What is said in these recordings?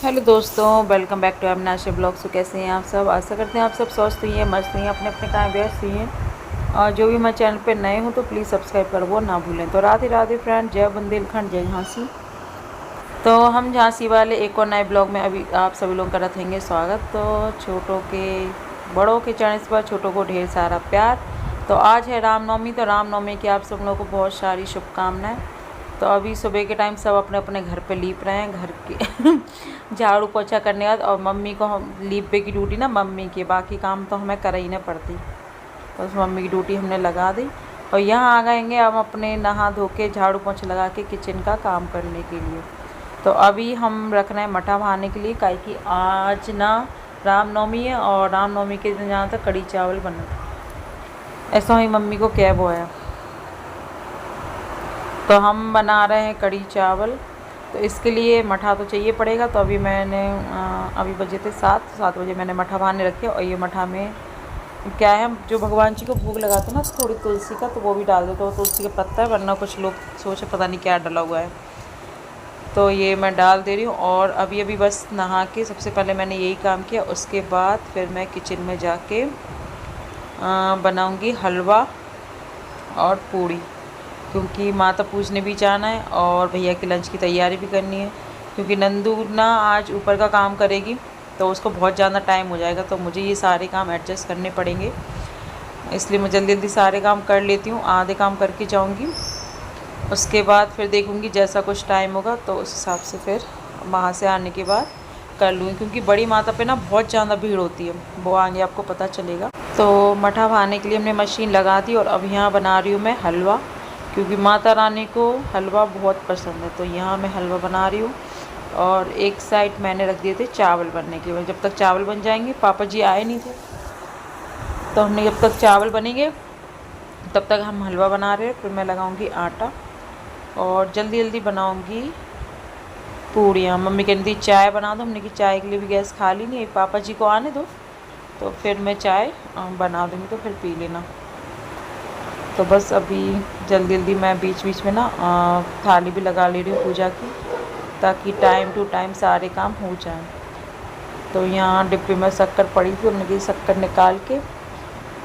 Hello दोस्तों, welcome back to अविनाशी blog. सो कैसे हैं आप सब? आशा करते हैं आप सब स्वस्थ ही हैं, मस्त ही हैं, अपने अपने काम व्यस्त ही हैं। और जो भी मैं चैनल पे नए हो तो प्लीज़ सब्सक्राइब कर वो ना भूलें। तो राधे राधे फ्रेंड, जय बुंदेलखंड, जय झांसी। तो हम झांसी वाले एक और नए ब्लॉग में अभी आप सभी लोगों का रखेंगे स्वागत। तो छोटों के बड़ों के चरण पर छोटों को ढेर सारा प्यार। तो आज है रामनवमी, तो रामनवमी की आप सब लोगों को बहुत सारी शुभकामनाएँ। तो अभी सुबह के टाइम सब अपने अपने घर पे लीप रहे हैं, घर के झाड़ू पोछा करने के बाद। और मम्मी को हम लीपे की ड्यूटी ना मम्मी की, बाकी काम तो हमें कर ही नहीं पड़ती, तो उस मम्मी की ड्यूटी हमने लगा दी। और यहाँ आ गएंगे हम अपने नहा धो के झाड़ू पोछा लगा के किचन का काम करने के लिए। तो अभी हम रख रहे हैं मठा बहाने के लिए, काहे कि आज ना रामनवमी है और रामनवमी के दिन जहाँ तक कड़ी चावल बना था, ऐसा ही मम्मी को कैब हुआ। तो हम बना रहे हैं कड़ी चावल, तो इसके लिए मठा तो चाहिए पड़ेगा। तो अभी मैंने अभी बजे थे 7 बजे मैंने मठा बहाने रखे। और ये मठा में क्या है, जो भगवान जी को भोग लगाते हैं ना, थोड़ी तुलसी का, तो वो भी डाल देते, तो वो तुलसी का पत्ता है, वरना कुछ लोग सोचे पता नहीं क्या डला हुआ है। तो ये मैं डाल दे रही हूँ। और अभी अभी बस नहा के सबसे पहले मैंने यही काम किया। उसके बाद फिर मैं किचन में जाके बनाऊँगी हलवा और पूड़ी, क्योंकि माता पूजने भी जाना है और भैया के लंच की तैयारी भी करनी है। क्योंकि नंदू ना आज ऊपर का काम करेगी, तो उसको बहुत ज़्यादा टाइम हो जाएगा, तो मुझे ये सारे काम एडजस्ट करने पड़ेंगे। इसलिए मैं जल्दी जल्दी सारे काम कर लेती हूँ, आधे काम करके जाऊँगी। उसके बाद फिर देखूँगी जैसा कुछ टाइम होगा, तो उस हिसाब से फिर वहाँ से आने के बाद कर लूँगी। क्योंकि बड़ी माता पे ना बहुत ज़्यादा भीड़ होती है, वो आगे आपको पता चलेगा। तो मठा बहाने के लिए हमने मशीन लगा दी और अब यहाँ बना रही हूँ मैं हलवा, क्योंकि माता रानी को हलवा बहुत पसंद है। तो यहाँ मैं हलवा बना रही हूँ। और एक साइड मैंने रख दिए थे चावल बनने के लिए। जब तक चावल बन जाएंगे, पापा जी आए नहीं थे, तो हमने जब तक चावल बनेंगे तब तक हम हलवा बना रहे हैं। फिर मैं लगाऊंगी आटा और जल्दी जल्दी बनाऊंगी पूड़ियाँ। मम्मी कहती थी चाय बना दो, हमने की चाय के लिए भी गैस खाली नहीं है, पापा जी को आने दो, तो फिर मैं चाय बना दूँगी, तो फिर पी लेना। तो बस अभी जल्दी जल्दी मैं बीच बीच में ना थाली भी लगा ले रही हूँ पूजा की, ताकि टाइम टू टाइम सारे काम हो जाएं। तो यहाँ डिब्बे में शक्कर पड़ी थी, हमने की शक्कर निकाल के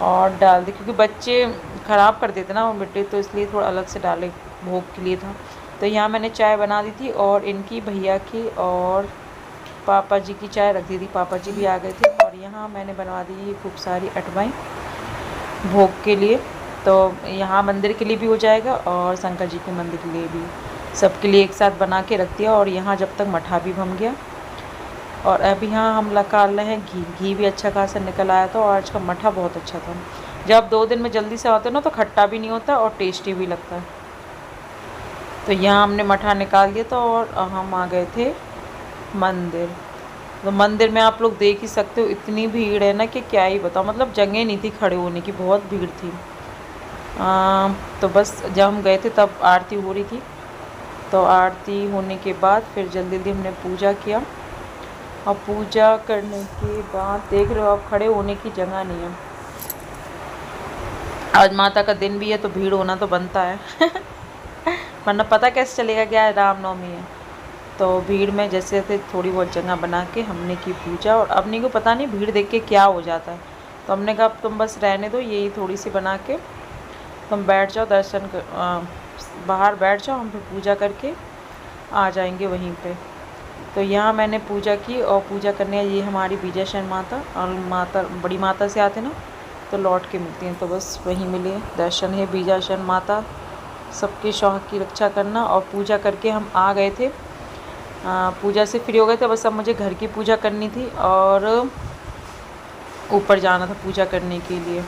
और डाल दी, क्योंकि बच्चे ख़राब कर देते ना वो मिट्टी, तो इसलिए थोड़ा अलग से डाले, भोग के लिए था। तो यहाँ मैंने चाय बना दी थी और इनकी, भैया की और पापा जी की चाय रख दी थी, पापा जी भी आ गए थे। और यहाँ मैंने बनवा दी ये खूब सारी अटवाई भोग के लिए। तो यहाँ मंदिर के लिए भी हो जाएगा और शंकर जी के मंदिर के लिए भी, सबके लिए एक साथ बना के रख दिया। और यहाँ जब तक मठा भी बन गया, और अभी यहाँ हम निकाल रहे हैं घी भी अच्छा खासा निकल आया था। और आज का मठा बहुत अच्छा था। जब 2 दिन में जल्दी से आते ना, तो खट्टा भी नहीं होता और टेस्टी भी लगता है। तो यहाँ हमने मठा निकाल दिया था और हम आ गए थे मंदिर। तो मंदिर में आप लोग देख ही सकते हो, इतनी भीड़ है ना कि क्या ही बताओ, मतलब जगह नहीं थी खड़े होने की, बहुत भीड़ थी। तो बस जब हम गए थे तब आरती हो रही थी। तो आरती होने के बाद फिर जल्दी जल्दी हमने पूजा किया। और पूजा करने के बाद देख रहे हो आप, खड़े होने की जगह नहीं है। आज माता का दिन भी है, तो भीड़ होना तो बनता है वरना पता कैसे चलेगा क्या रामनवमी है। तो भीड़ में जैसे थे थोड़ी बहुत जगह बना के हमने की पूजा। और अपने को पता नहीं भीड़ देख के क्या हो जाता है, तो हमने कहा अब तुम बस रहने दो, यही थोड़ी सी बना के तुम बैठ जाओ, दर्शन कर बाहर बैठ जाओ, हम फिर पूजा करके आ जाएंगे वहीं पे। तो यहाँ मैंने पूजा की। और पूजा करने ये हमारी बीजाशन माता, और माता बड़ी माता से आते ना तो लौट के मिलती हैं, तो बस वहीं मिले। दर्शन है बीजाशन माता, सबके शौक की रक्षा करना। और पूजा करके हम आ गए थे, पूजा से फ्री हो गए थे। बस अब मुझे घर की पूजा करनी थी और ऊपर जाना था पूजा करने के लिए।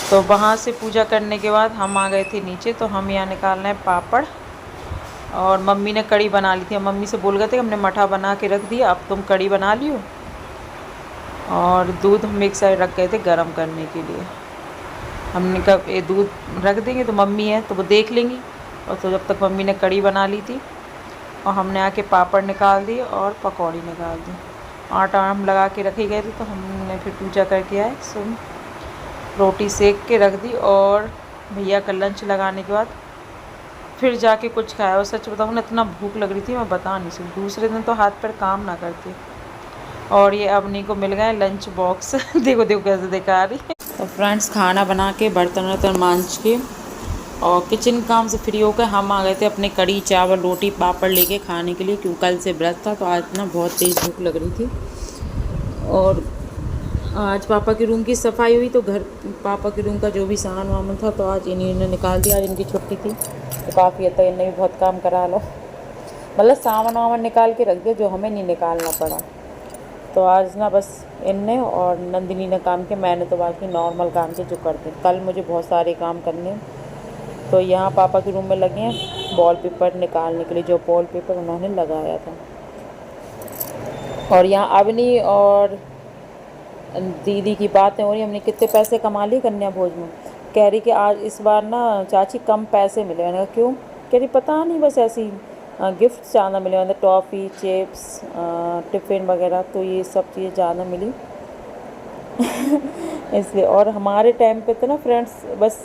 तो वहाँ से पूजा करने के बाद हम आ गए थे नीचे। तो हम यहाँ निकाल रहे हैं पापड़, और मम्मी ने कड़ी बना ली थी। हम मम्मी से बोल गए थे हमने मठा बना के रख दिया, अब तुम कड़ी बना लियो। और दूध हम एक साइड रख गए थे गरम करने के लिए। हमने कहा ये दूध रख देंगे तो मम्मी है तो वो देख लेंगी। और तो जब तक मम्मी ने कड़ी बना ली थी और हमने आके पापड़ निकाल दिए और पकौड़ी निकाल दी। आटा हम लगा के रखे गए थे, तो हमने फिर पूजा करके आए। सो रोटी सेक के रख दी। और भैया का लंच लगाने के बाद फिर जाके कुछ खाया। और सच बताऊँ ना, इतना भूख लग रही थी मैं बता नहीं सकती। दूसरे दिन तो हाथ पैर काम ना करते। और ये अवनी को मिल गए लंच बॉक्स देखो देखो कैसे दिखा रही है। तो फ्रेंड्स, खाना बना के बर्तन वर्तन मांज के और किचन काम से फ्री होकर हम आ गए थे अपने कड़ी चावल रोटी पापड़ लेके खाने के लिए, क्योंकि कल से व्रत था। तो आज ना बहुत तेज़ भूख लग रही थी। और आज पापा के रूम की सफाई हुई, तो घर पापा के रूम का जो भी सामान वामान था तो आज इन्हीं ने निकाल दिया। आज इनकी छुट्टी थी तो काफ़ी हद तक इन्हें भी बहुत काम करा लो, मतलब सामान वामान निकाल के रख दिया जो हमें नहीं निकालना पड़ा। तो आज ना बस इनने और नंदिनी ने काम किया, मैंने तो बाकी नॉर्मल काम किए जो करते हैं। कल मुझे बहुत सारे काम करने हैं। तो यहाँ पापा के रूम में लगे हैं वॉलपेपर निकालने के लिए, जो वॉलपेपर उन्होंने लगाया था। और यहाँ अवनी और दीदी की बातें हो रही, हमने कितने पैसे कमा लिए कन्या भोज में। कह रही कि आज इस बार ना चाची कम पैसे मिले। मैंने कहा क्यों? कह रही पता नहीं, बस ऐसे ही गिफ्ट ज़्यादा मिले, मतलब टॉफ़ी चिप्स टिफ़िन वगैरह, तो ये सब चीज़ें ज़्यादा मिली इसलिए। और हमारे टाइम पे तो ना फ्रेंड्स बस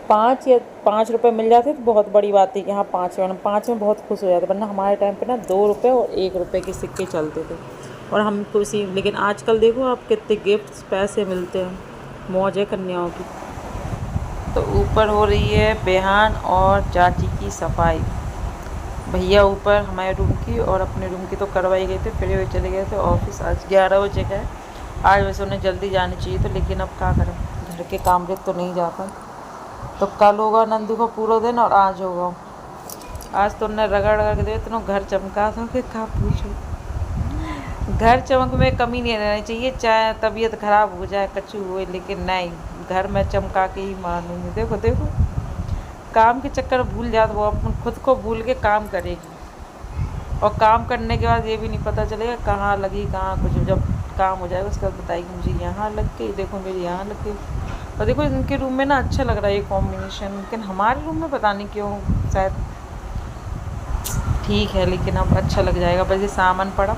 5 रुपए मिल जाते तो बहुत बड़ी बात थी कि हाँ 5 में बहुत खुश हो जाते। वरना हमारे टाइम पे ना 2 रुपये और 1 रुपये के सिक्के चलते थे और हम खुशी। लेकिन आजकल देखो आप कितने गिफ्ट्स पैसे मिलते हैं, मौज है कन्याओं की। तो ऊपर हो रही है बेहान और चाची की सफाई। भैया ऊपर हमारे रूम की और अपने रूम की तो करवाई गई थे, फिर वे चले गए थे ऑफिस। आज 11 बजे गए। आज वैसे उन्हें जल्दी जानी चाहिए तो, लेकिन अब क्या करें, घर के काम पे तो नहीं जाता। तो कल होगा नंदू का पूरा दिन और आज होगा। आज तो उन्हें रगड़ रगड़ के दे इतना घर चमका था कि क्या पूछो। घर चमक में कमी नहीं रहनी चाहिए, चाहे तबीयत ख़राब हो जाए कछु हुए, लेकिन नहीं, घर में चमका के ही मानूंगी। देखो देखो, काम के चक्कर भूल जाता, वो अपन खुद को भूल के काम करेगी। और काम करने के बाद ये भी नहीं पता चलेगा कहाँ लगी कहाँ कुछ। जब काम हो जाएगा उसके बाद बताएगी मुझे यहाँ लग गई, देखो मेरी यहाँ लग गई। और देखो इनके रूम में ना अच्छा लग रहा है ये कॉम्बिनेशन, लेकिन हमारे रूम में पता नहीं क्यों, शायद ठीक है, लेकिन अब अच्छा लग जाएगा। बस ये सामान पड़ा,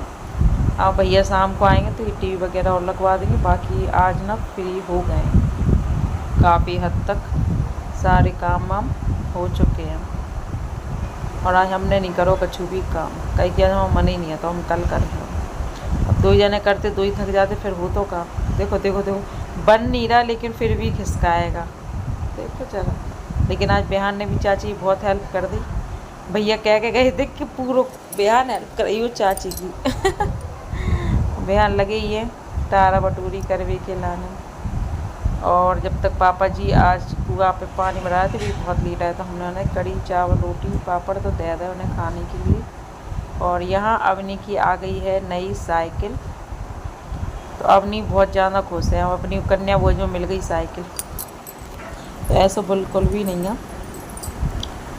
अब भैया शाम को आएंगे तो ये टीवी वगैरह और लगवा देंगे। बाकी आज ना फ्री हो गए काफ़ी हद तक, सारे काम वाम हो चुके हैं। और आज हमने नहीं करो कछु भी काम, कहीं किया हम मन ही नहीं आता, हम कल करेंगे। अब 2 जने करते 2 ही थक जाते, फिर हो तो काम। देखो देखो देखो, बन नहीं रहा लेकिन फिर भी खिसकाएगा, देखो चला। लेकिन आज बेहान ने भी चाची की बहुत हेल्प कर दी। भैया कह के गए देख के पूरा बेहान हेल्प कर रही हो चाची की बेहान लगे ही है तारा बटूरी करवे के लाने। और जब तक पापा जी आज कुआं पे पानी भरा रहे थे, भी बहुत लेट आया था, हमने उन्हें कड़ी चावल रोटी पापड़ तो दे दिया उन्हें खाने के लिए। और यहाँ अवनी की आ गई है नई साइकिल, तो अवनी बहुत ज़्यादा खुश है। अपनी कन्या भोज में मिल गई साइकिल, तो ऐसा बिल्कुल भी नहीं है।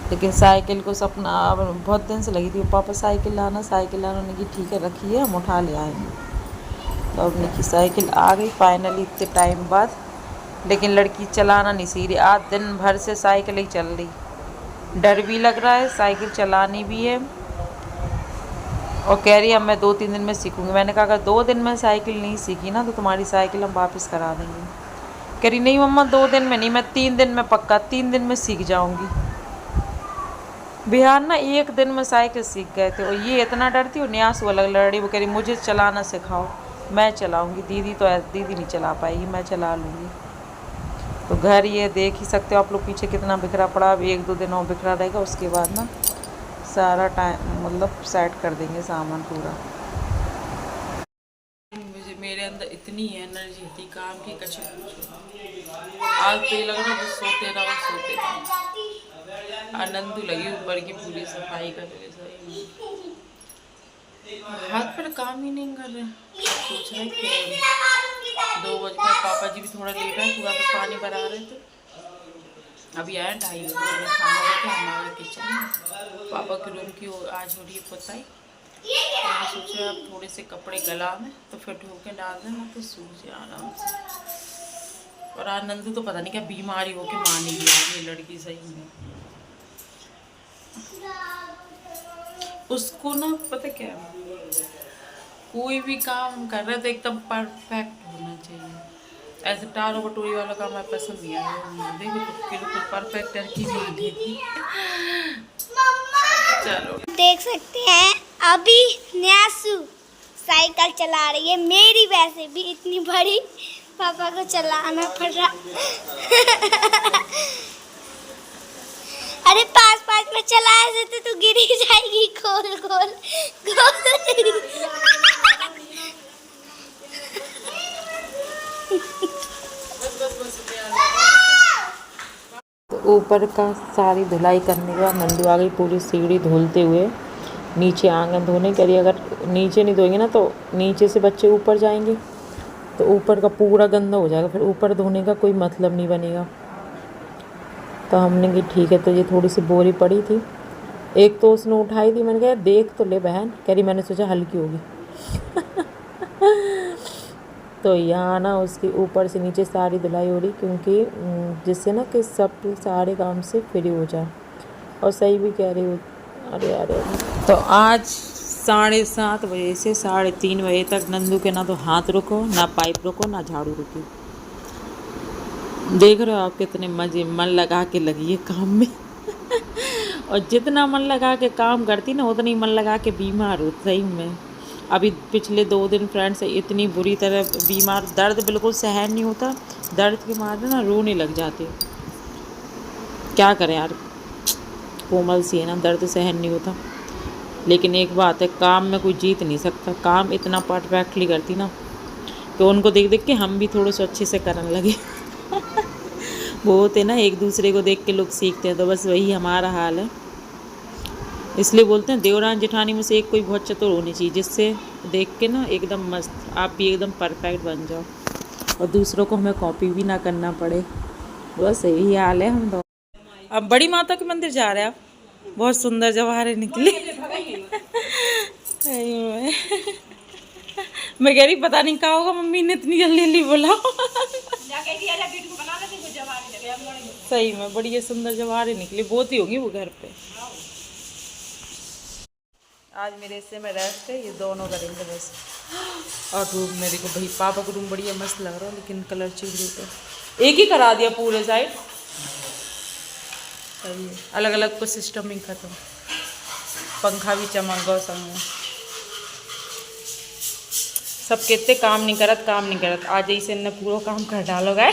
लेकिन साइकिल को सपना बहुत दिन से लगी थी, पापा साइकिल लाना उन्होंने की ठीक है रखी है, हम उठा ले आएंगे। तो अवनी की साइकिल आ गई फाइनली इतने टाइम बाद। लेकिन लड़की चलाना नहीं सीख रही, आज दिन भर से साइकिल ही चल रही। डर भी लग रहा है, साइकिल चलानी भी है। और कह रही है अब मैं 2-3 दिन में सीखूंगी। मैंने कहा अगर 2 दिन में साइकिल नहीं सीखी ना तो तुम्हारी साइकिल हम वापस करा देंगे। कह रही नहीं मम्मा 2 दिन में नहीं, मैं 3 दिन में पक्का, 3 दिन में सीख जाऊंगी। बिहार ना 1 दिन में साइकिल सीख गए थे और ये इतना डरती और न्यास वो अलग लड़ रही। वो कह रही मुझे चलाना सिखाओ, मैं चलाऊंगी। दीदी तो दीदी नहीं चला पाएगी, मैं चला लूँगी। तो घर ये देख ही सकते हो आप लोग पीछे कितना बिखरा पड़ा। अब 1-2 दिन और बिखरा रहेगा, उसके बाद ना सारा टाइम मतलब सेट कर देंगे सामान पूरा। मेरे अंदर इतनी एनर्जी थी काम की कच्छ पूछो। आज तो ये लग रहा है सोते रहो। आनंद लगी ऊपर की पूरी सफाई कर रहे, हाथ पर काम ही नहीं कर रहे। सोच रहे कि 2 बजे पापा जी भी थोड़ा लेट आए, पूरा तो पानी भरा रहे थे। अभी आया 2:30 बजे, खाना देखे हमारे किचन में। पापा के रूम की आज हो रही है पुताई, तो मैं सोचा अब थोड़े से कपड़े गला में तो फिर धो के डाल देना तो सूख जाए आराम से। और आनंद तो पता नहीं क्या बीमारी हो के मानी गया ये लड़की सही में। उसको ना पता क्या, कोई भी काम कर रहे तो एकदम परफेक्ट होना चाहिए। ऐसे टारो कटोरी वाला काम मैं पसंद नहीं आया। देखो बिल्कुल परफेक्ट टर्की बनी थी। चलो देख सकते हैं अभी न्यासू साइकिल चला रही है। मेरी वैसे भी इतनी बड़ी, पापा को चलाना पड़ रहा। अरे पास पास में चला ऐसे तो गिर ही जाएगी। खोल खोल खोल। तो ऊपर का सारी धुलाई करने के बाद नंदू आ गई पूरी सीढ़ी धुलते हुए। नीचे आंगन धोने के लिए, अगर नीचे नहीं धोएंगे ना तो नीचे से बच्चे ऊपर जाएंगे तो ऊपर का पूरा गंदा हो जाएगा, फिर ऊपर धोने का कोई मतलब नहीं बनेगा। तो हमने कि ठीक है। तो ये थोड़ी सी बोरी पड़ी थी, एक तो उसने उठाई थी, मैंने कहा देख तो ले बहन, कह रही मैंने सोचा हल्की होगी। तो यहाँ ना उसके ऊपर से नीचे सारी धुलाई हो रही, क्योंकि जिससे ना कि सब सारे काम से फ्री हो जाए। और सही भी कह रही हो। अरे अरे तो आज 7:30 बजे से 3:30 बजे तक नंदू के ना तो हाथ रुको, ना पाइप रुको, ना झाड़ू रुकी। देख रहे हो आप कितने मजे मन लगा के लगी है काम में। और जितना मन लगा के काम करती ना उतनी मन लगा के बीमार हो सही में। अभी पिछले 2 दिन फ्रेंड्स इतनी बुरी तरह बीमार, दर्द बिल्कुल सहन नहीं होता, दर्द के मारे ना रोने लग जाते। क्या करें यार, कोमल सी है ना, दर्द सहन नहीं होता। लेकिन एक बात है, काम में कोई जीत नहीं सकता। काम इतना परफेक्टली करती ना तो उनको देख देख के हम भी थोड़े से अच्छे से करने लगे। वो होते ना एक दूसरे को देख के लोग सीखते हैं, तो बस वही हमारा हाल है। इसलिए बोलते हैं देवरान जेठानी में से एक कोई बहुत चतुर होनी चाहिए, जिससे देख के ना एकदम मस्त आप भी एकदम परफेक्ट बन जाओ और दूसरों को हमें कॉपी भी ना करना पड़े। बस यही हाल है हम दो। अब बड़ी माता के मंदिर जा रहे हैं आप, बहुत सुंदर जवाहरे निकली। मैं कह रही पता नहीं क्या होगा, मम्मी ने इतनी जल्दी जल्दी बोला। सही में बड़ी सुंदर जवाहरे निकली, बहुत ही होगी वो घर पे। आज मेरे हिस्से में रेस्ट है, ये दोनों करेंगे बस। और रूम मेरे को भाई पापा का रूम बढ़िया मस्त लग रहा है, लेकिन कलर चेंज होता है। एक ही करा दिया पूरे साइड, सही है। अलग अलग को सिस्टम ही खत्म। पंखा भी चमक गया सब। सब कहते काम नहीं करत आज इसे ने पूरा काम कर डालो गए।